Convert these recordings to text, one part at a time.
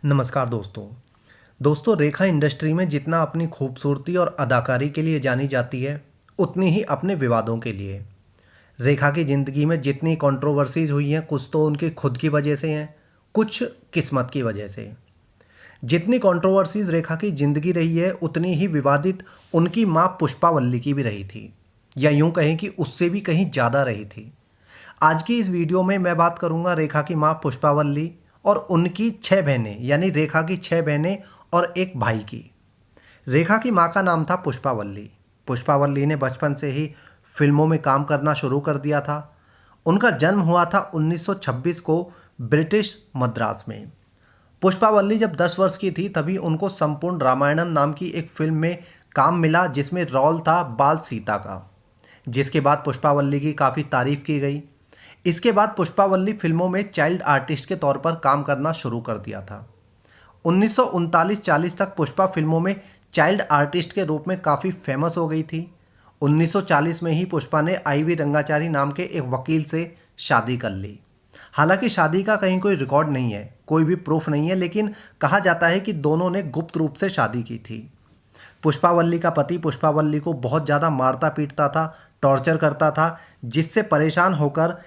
नमस्कार दोस्तों रेखा इंडस्ट्री में जितना अपनी खूबसूरती और अदाकारी के लिए जानी जाती है उतनी ही अपने विवादों के लिए। रेखा की ज़िंदगी में जितनी कंट्रोवर्सीज हुई हैं कुछ तो उनकी खुद की वजह से हैं, कुछ किस्मत की वजह से। जितनी कंट्रोवर्सीज रेखा की ज़िंदगी रही है उतनी ही विवादित उनकी माँ पुष्पावल्ली की भी रही थी, या यूँ कहें कि उससे भी कहीं ज़्यादा रही थी। आज की इस वीडियो में मैं बात करूंगा रेखा की माँ पुष्पावल्ली और उनकी 6 बहनें, यानी रेखा की 6 बहनें और एक भाई की। रेखा की माँ का नाम था पुष्पावल्ली। पुष्पावल्ली ने बचपन से ही फिल्मों में काम करना शुरू कर दिया था। उनका जन्म हुआ था 1926 को ब्रिटिश मद्रास में। पुष्पावल्ली जब 10 वर्ष की थी तभी उनको संपूर्ण रामायणम नाम की एक फिल्म में काम मिला जिसमें रोल था बाल सीता का, जिसके बाद पुष्पावल्ली की काफ़ी तारीफ की गई। इसके बाद पुष्पावल्ली फिल्मों में चाइल्ड आर्टिस्ट के तौर पर काम करना शुरू कर दिया था। 1939-40 तक पुष्पा फिल्मों में चाइल्ड आर्टिस्ट के रूप में काफ़ी फेमस हो गई थी। 1940 में ही पुष्पा ने IV रंगाचारी नाम के एक वकील से शादी कर ली। हालांकि शादी का कहीं कोई रिकॉर्ड नहीं है, कोई भी प्रूफ नहीं है, लेकिन कहा जाता है कि दोनों ने गुप्त रूप से शादी की थी। पुष्पावल्ली का पति पुष्पावल्ली को बहुत ज़्यादा मारता पीटता था, टॉर्चर करता था, जिससे परेशान होकर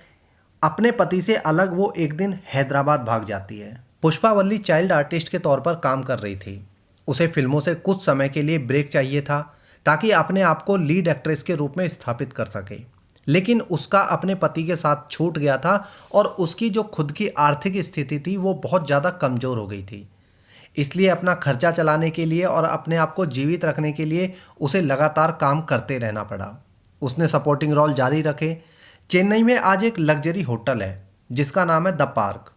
अपने पति से अलग वो एक दिन हैदराबाद भाग जाती है। पुष्पावल्ली चाइल्ड आर्टिस्ट के तौर पर काम कर रही थी। उसे फिल्मों से कुछ समय के लिए ब्रेक चाहिए था ताकि अपने आप को लीड एक्ट्रेस के रूप में स्थापित कर सके, लेकिन उसका अपने पति के साथ छूट गया था और उसकी जो खुद की आर्थिक स्थिति थी वो बहुत ज़्यादा कमज़ोर हो गई थी। इसलिए अपना खर्चा चलाने के लिए और अपने आप को जीवित रखने के लिए उसे लगातार काम करते रहना पड़ा। उसने सपोर्टिंग रोल जारी रखे। चेन्नई में आज एक लग्जरी होटल है जिसका नाम है द पार्क।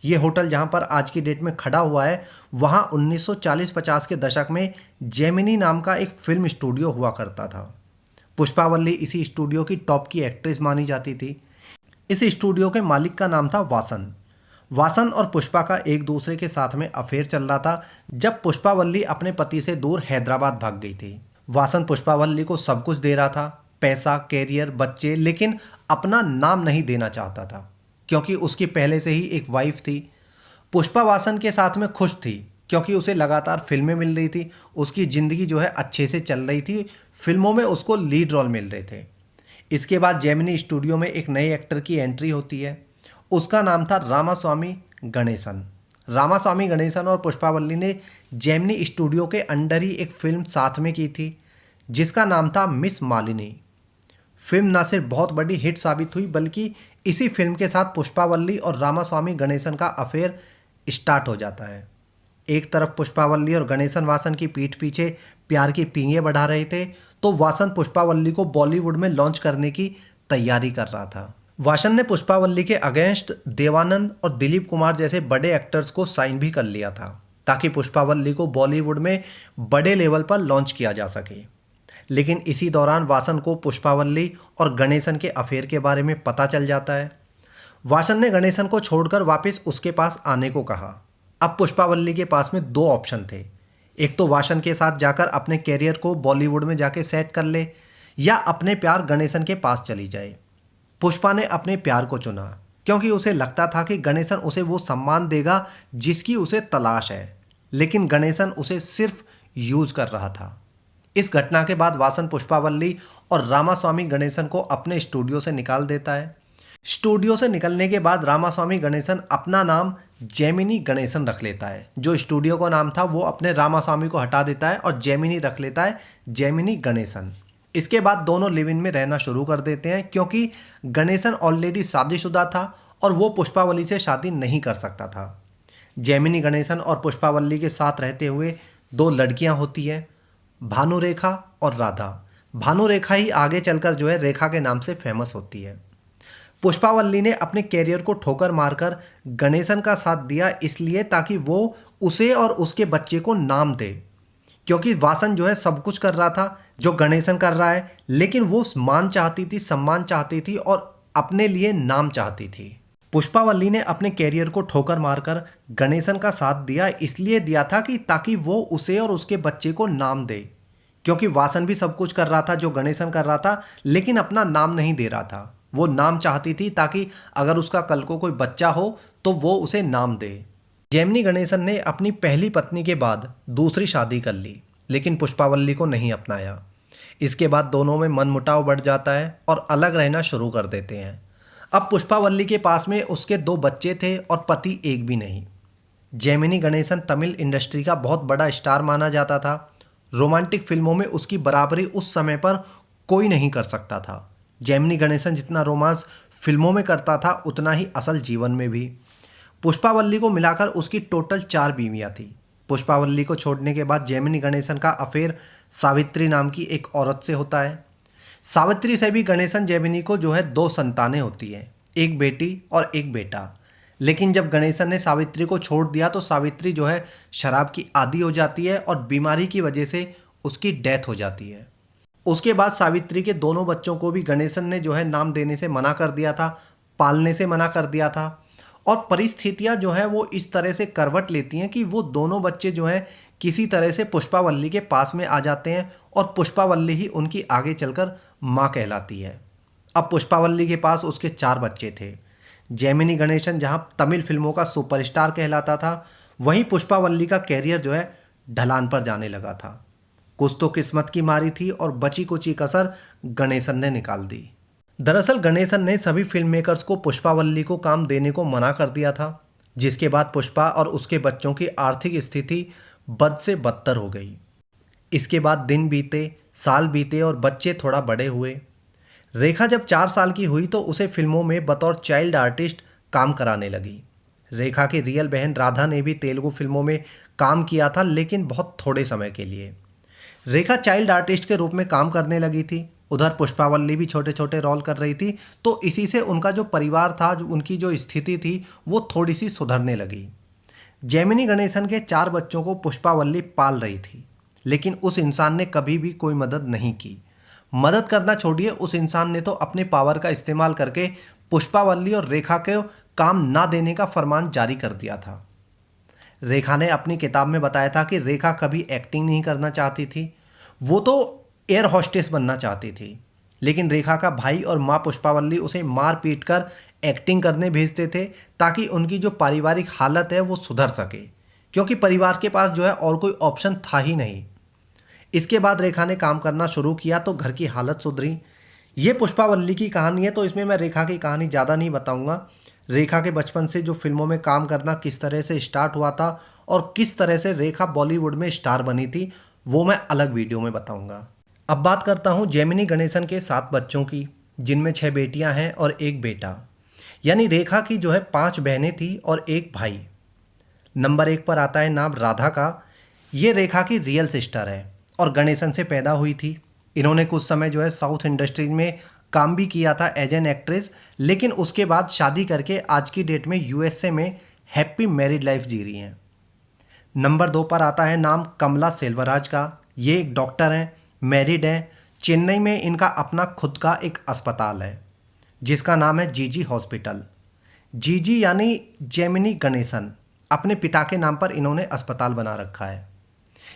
ये होटल जहाँ पर आज की डेट में खड़ा हुआ है वहाँ 1940-50 के दशक में जेमिनी नाम का एक फिल्म स्टूडियो हुआ करता था। पुष्पावल्ली इसी स्टूडियो की टॉप की एक्ट्रेस मानी जाती थी। इस स्टूडियो के मालिक का नाम था वासन। वासन और पुष्पा का एक दूसरे के साथ में अफेयर चल रहा था जब पुष्पावल्ली अपने पति से दूर हैदराबाद भाग गई थी। वासन पुष्पावल्ली को सब कुछ दे रहा था, पैसा, कैरियर, बच्चे, लेकिन अपना नाम नहीं देना चाहता था क्योंकि उसकी पहले से ही एक वाइफ थी। पुष्पा वासन के साथ में खुश थी क्योंकि उसे लगातार फिल्में मिल रही थी, उसकी ज़िंदगी जो है अच्छे से चल रही थी, फिल्मों में उसको लीड रोल मिल रहे थे। इसके बाद जेमिनी स्टूडियो में एक नए एक्टर की एंट्री होती है। उसका नाम था रामास्वामी गणेशन। रामास्वामी गणेशन और पुष्पावल्ली ने जेमिनी स्टूडियो के अंडर ही एक फिल्म साथ में की थी जिसका नाम था मिस मालिनी। फिल्म न सिर्फ बहुत बड़ी हिट साबित हुई बल्कि इसी फिल्म के साथ पुष्पावल्ली और रामास्वामी गणेशन का अफेयर स्टार्ट हो जाता है। एक तरफ पुष्पावल्ली और गणेशन वासन की पीठ पीछे प्यार की पींगे बढ़ा रहे थे तो वासन पुष्पावल्ली को बॉलीवुड में लॉन्च करने की तैयारी कर रहा था। वासन ने पुष्पावल्ली के अगेंस्ट देवानंद और दिलीप कुमार जैसे बड़े एक्टर्स को साइन भी कर लिया था ताकि पुष्पावल्ली को बॉलीवुड में बड़े लेवल पर लॉन्च किया जा सके। लेकिन इसी दौरान वासन को पुष्पावल्ली और गणेशन के अफेयर के बारे में पता चल जाता है। वासन ने गणेशन को छोड़कर वापस उसके पास आने को कहा। अब पुष्पावल्ली के पास में दो ऑप्शन थे, एक तो वासन के साथ जाकर अपने कैरियर को बॉलीवुड में जाके सेट कर ले या अपने प्यार गणेशन के पास चली जाए। पुष्पा ने अपने प्यार को चुना क्योंकि उसे लगता था कि गणेशन उसे वो सम्मान देगा जिसकी उसे तलाश है, लेकिन गणेशन उसे सिर्फ यूज कर रहा था। इस घटना के बाद वासन पुष्पावल्ली और रामास्वामी गणेशन को अपने स्टूडियो से निकाल देता है। स्टूडियो से निकलने के बाद रामास्वामी गणेशन अपना नाम जेमिनी गणेशन रख लेता है। जो स्टूडियो का नाम था वो अपने रामास्वामी को हटा देता है और जेमिनी रख लेता है, जेमिनी गणेशन। इसके बाद दोनों लिव इन में रहना शुरू कर देते हैं क्योंकि गणेशन ऑलरेडी शादीशुदा था और वो पुष्पावल्ली से शादी नहीं कर सकता था। जेमिनी गणेशन और पुष्पावल्ली के साथ रहते हुए दो लड़कियां होती हैं, भानुरेखा और राधा। भानुरेखा ही आगे चलकर जो है रेखा के नाम से फेमस होती है। पुष्पावल्ली ने अपने कैरियर को ठोकर मारकर गणेशन का साथ दिया इसलिए ताकि वो उसे और उसके बच्चे को नाम दे, क्योंकि वासन जो है सब कुछ कर रहा था जो गणेशन कर रहा है, लेकिन वो मान चाहती थी, सम्मान चाहती थी और अपने लिए नाम चाहती थी। पुष्पावल्ली ने अपने कैरियर को ठोकर मारकर गणेशन का साथ दिया इसलिए दिया था कि ताकि वो उसे और उसके बच्चे को नाम दे, क्योंकि वासन भी सब कुछ कर रहा था जो गणेशन कर रहा था, लेकिन अपना नाम नहीं दे रहा था। वो नाम चाहती थी ताकि अगर उसका कल को कोई बच्चा हो तो वो उसे नाम दे। जेमिनी गणेशन ने अपनी पहली पत्नी के बाद दूसरी शादी कर ली, लेकिन पुष्पावल्ली को नहीं अपनाया। इसके बाद दोनों में मनमुटाव बढ़ जाता है और अलग रहना शुरू कर देते हैं। अब पुष्पावल्ली के पास में उसके 2 बच्चे थे और पति एक भी नहीं। जेमिनी गणेशन तमिल इंडस्ट्री का बहुत बड़ा स्टार माना जाता था। रोमांटिक फिल्मों में उसकी बराबरी उस समय पर कोई नहीं कर सकता था। जेमिनी गणेशन जितना रोमांस फिल्मों में करता था, उतना ही असल जीवन में भी। पुष्पावल्ली को मिलाकर उसकी टोटल 4 बीवियां थी। पुष्पावल्ली को छोड़ने के बाद जेमिनी गणेशन का अफेयर सावित्री नाम की एक औरत से होता है। सावित्री से भी गणेशन जेमिनी को 2 संतानें होती हैं, एक बेटी और एक बेटा। लेकिन जब गणेशन ने सावित्री को छोड़ दिया तो सावित्री शराब की आदी हो जाती है और बीमारी की वजह से उसकी डेथ हो जाती है। उसके बाद सावित्री के दोनों बच्चों को भी गणेशन ने नाम देने से मना कर दिया था, पालने से मना कर दिया था। और परिस्थितियां वो इस तरह से करवट लेती हैं कि वो दोनों बच्चे किसी तरह से पुष्पावल्ली के पास में आ जाते हैं और पुष्पावल्ली ही उनकी आगे चलकर माँ कहलाती है। अब पुष्पावल्ली के पास उसके 4 बच्चे थे। जेमिनी गणेशन जहाँ तमिल फिल्मों का सुपरस्टार कहलाता था, वहीं पुष्पावल्ली का कैरियर ढलान पर जाने लगा था। कुछ तो किस्मत की मारी थी और बची कुची कसर गणेशन ने निकाल दी। दरअसल गणेशन ने सभी फिल्म मेकर्स को पुष्पावल्ली को काम देने को मना कर दिया था, जिसके बाद पुष्पा और उसके बच्चों की आर्थिक स्थिति बद से बदतर हो गई। इसके बाद दिन बीते, साल बीते और बच्चे थोड़ा बड़े हुए। रेखा जब 4 साल की हुई तो उसे फिल्मों में बतौर चाइल्ड आर्टिस्ट काम कराने लगी। रेखा की रियल बहन राधा ने भी तेलुगु फिल्मों में काम किया था, लेकिन बहुत थोड़े समय के लिए। रेखा चाइल्ड आर्टिस्ट के रूप में काम करने लगी थी। उधर पुष्पावल्ली भी छोटे छोटे रोल कर रही थी, तो इसी से उनका जो परिवार था, उनकी जो स्थिति थी, वो थोड़ी सी सुधरने लगी। जेमिनी गणेशन के 4 बच्चों को पुष्पावल्ली पाल रही थी, लेकिन उस इंसान ने कभी भी कोई मदद नहीं की। मदद करना छोड़िए, उस इंसान ने तो अपने पावर का इस्तेमाल करके पुष्पावल्ली और रेखा को काम ना देने का फरमान जारी कर दिया था। रेखा ने अपनी किताब में बताया था कि रेखा कभी एक्टिंग नहीं करना चाहती थी, वो तो एयर हॉस्टेस बनना चाहती थी। लेकिन रेखा का भाई और माँ पुष्पावल्ली उसे मार पीट कर एक्टिंग करने भेजते थे, ताकि उनकी जो पारिवारिक हालत है वो सुधर सके, क्योंकि परिवार के पास और कोई ऑप्शन था ही नहीं। इसके बाद रेखा ने काम करना शुरू किया तो घर की हालत सुधरी। ये पुष्पावल्ली की कहानी है, तो इसमें मैं रेखा की कहानी ज़्यादा नहीं बताऊंगा। रेखा के बचपन से जो फिल्मों में काम करना किस तरह से स्टार्ट हुआ था और किस तरह से रेखा बॉलीवुड में स्टार बनी थी, वो मैं अलग वीडियो में बताऊंगा। अब बात करता हूँ जेमिनी गणेशन के 7 बच्चों की, जिनमें 6 बेटियां हैं और 1 बेटा। यानी रेखा की 5 बहनें थी और 1 भाई। नंबर 1 पर आता है नाम राधा का। ये रेखा की रियल सिस्टर है और गणेशन से पैदा हुई थी। इन्होंने कुछ समय साउथ इंडस्ट्री में काम भी किया था एज एन एक्ट्रेस, लेकिन उसके बाद शादी करके आज की डेट में यूएसए में हैप्पी मैरिड लाइफ जी रही हैं। नंबर 2 पर आता है नाम कमला सेल्वराज का। ये एक डॉक्टर हैं, मैरिड हैं। चेन्नई में इनका अपना खुद का एक अस्पताल है, जिसका नाम है जीजी हॉस्पिटल। जीजी यानी जेमिनी गणेशन, अपने पिता के नाम पर इन्होंने अस्पताल बना रखा है।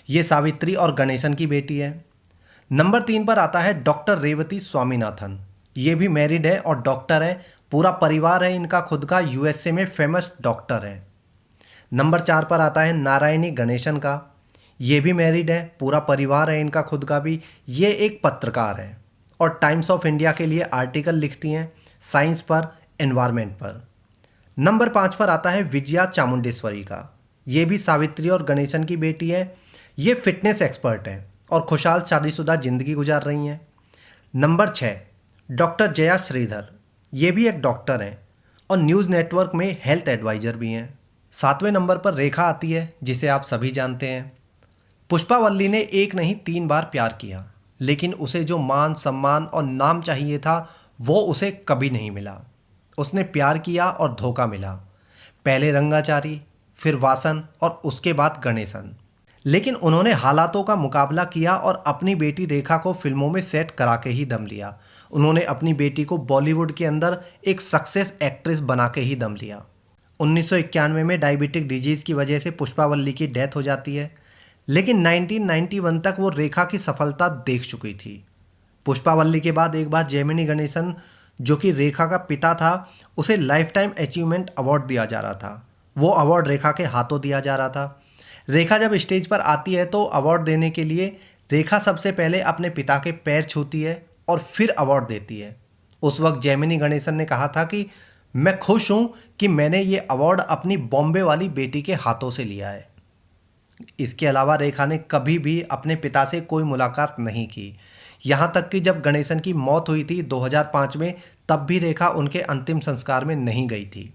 ये सावित्री और गणेशन की बेटी है। नंबर 3 पर आता है डॉक्टर रेवती स्वामीनाथन। ये भी मैरिड है और डॉक्टर है। पूरा परिवार है इनका खुद का, यूएसए में फेमस डॉक्टर है। नंबर 4 पर आता है नारायणी गणेशन का। ये भी मैरिड है, पूरा परिवार है इनका खुद का भी। ये एक पत्रकार है और टाइम्स ऑफ इंडिया के लिए आर्टिकल लिखती हैं, साइंस पर, एनवायरमेंट पर। नंबर 5 पर आता है विजया चामुंडेश्वरी का। ये भी सावित्री और गणेशन की बेटी है। ये फिटनेस एक्सपर्ट हैं और खुशहाल शादीशुदा जिंदगी गुजार रही हैं। Number 6 doctor Jaya Sridhar. ये भी एक डॉक्टर हैं और न्यूज़ नेटवर्क में हेल्थ एडवाइज़र भी हैं। 7वें नंबर पर रेखा आती है, जिसे आप सभी जानते हैं। पुष्पावल्ली ने 1 नहीं 3 बार प्यार किया, लेकिन उसे जो मान सम्मान और नाम चाहिए था वो उसे कभी नहीं मिला। उसने प्यार किया और धोखा मिला। पहले रंगाचारी, फिर वासन और उसके बाद गणेशन। लेकिन उन्होंने हालातों का मुकाबला किया और अपनी बेटी रेखा को फिल्मों में सेट करा के ही दम लिया। उन्होंने अपनी बेटी को बॉलीवुड के अंदर एक सक्सेस एक्ट्रेस बना के ही दम लिया। 1991 में डायबिटिक डिजीज़ की वजह से पुष्पावल्ली की डेथ हो जाती है, लेकिन 1991 तक वो रेखा की सफलता देख चुकी थी। पुष्पावल्ली के बाद एक बार जेमिनी गणेशन, जो कि रेखा का पिता था, उसे लाइफ टाइम अचीवमेंट अवार्ड दिया जा रहा था। वो अवार्ड रेखा के हाथों दिया जा रहा था। रेखा जब स्टेज पर आती है तो अवार्ड देने के लिए रेखा सबसे पहले अपने पिता के पैर छूती है और फिर अवार्ड देती है। उस वक्त जेमिनी गणेशन ने कहा था कि मैं खुश हूँ कि मैंने ये अवार्ड अपनी बॉम्बे वाली बेटी के हाथों से लिया है। इसके अलावा रेखा ने कभी भी अपने पिता से कोई मुलाकात नहीं की। यहाँ तक कि जब गणेशन की मौत हुई थी 2005 में, तब भी रेखा उनके अंतिम संस्कार में नहीं गई थी।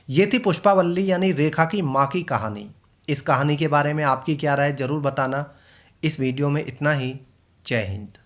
ये थी पुष्पावल्ली यानी रेखा की माँ की कहानी। इस कहानी के बारे में आपकी क्या राय ज़रूर बताना। इस वीडियो में इतना ही। जय हिंद।